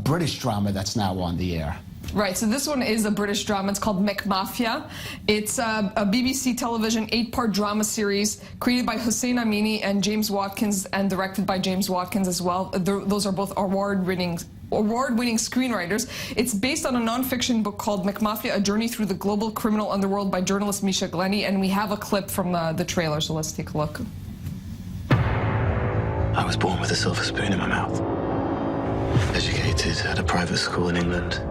British drama that's now on the air. Right, so this one is a British drama. It's called McMafia. It's a BBC television 8-part drama series created by Hussein Amini and James Watkins and directed by James Watkins as well. Those are both award-winning screenwriters. It's based on a non-fiction book called McMafia, A Journey Through the Global Criminal Underworld by journalist Misha Glenny, and we have a clip from the trailer, so let's take a look. I was born with a silver spoon in my mouth. Educated at a private school in England.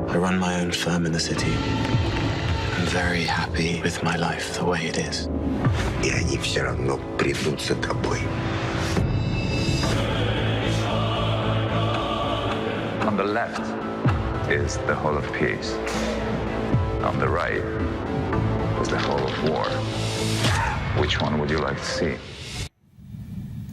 I run my own firm in the city. I'm very happy with my life the way it is. И они все равно придут за тобой. On the left is the Hall of Peace. On the right is the Hall of War. Which one would you like to see?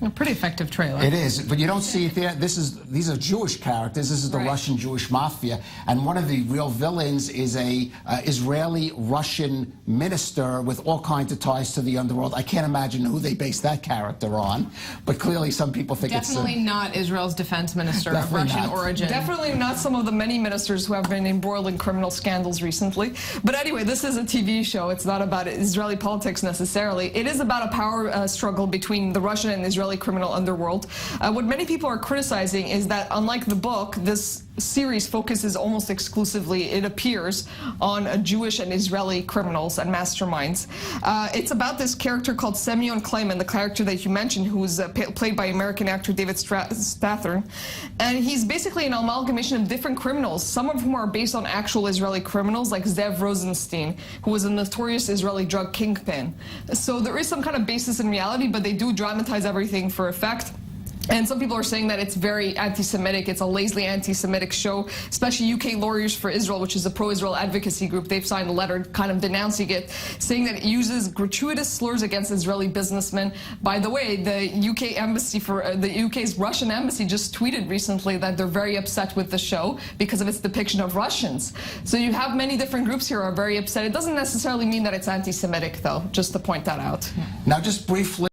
A pretty effective trailer. It is, but you don't see it there. These are Jewish characters. This is the Russian Jewish mafia, and one of the real villains is a Israeli-Russian minister with all kinds of ties to the underworld. I can't imagine who they based that character on, but clearly some people think definitely it's not Israel's defense minister of Russian origin. Definitely not some of the many ministers who have been embroiled in criminal scandals recently. But anyway, this is a TV show. It's not about Israeli politics necessarily. It is about a power struggle between the Russian and Israeli criminal underworld. What many people are criticizing is that, unlike the book, this series focuses almost exclusively, it appears, on Jewish and Israeli criminals and masterminds. It's about this character called Semyon Kleiman, the character that you mentioned, who's played by American actor David Strathairn. And he's basically an amalgamation of different criminals, some of whom are based on actual Israeli criminals, like Zev Rosenstein, who was a notorious Israeli drug kingpin. So there is some kind of basis in reality, but they do dramatize everything for effect. And some people are saying that it's very anti-Semitic. It's a lazily anti-Semitic show, especially UK Lawyers for Israel, which is a pro-Israel advocacy group. They've signed a letter kind of denouncing it, saying that it uses gratuitous slurs against Israeli businessmen. By the way, the UK embassy the UK's Russian embassy just tweeted recently that they're very upset with the show because of its depiction of Russians. So you have many different groups here who are very upset. It doesn't necessarily mean that it's anti-Semitic, though, just to point that out. Now, just briefly.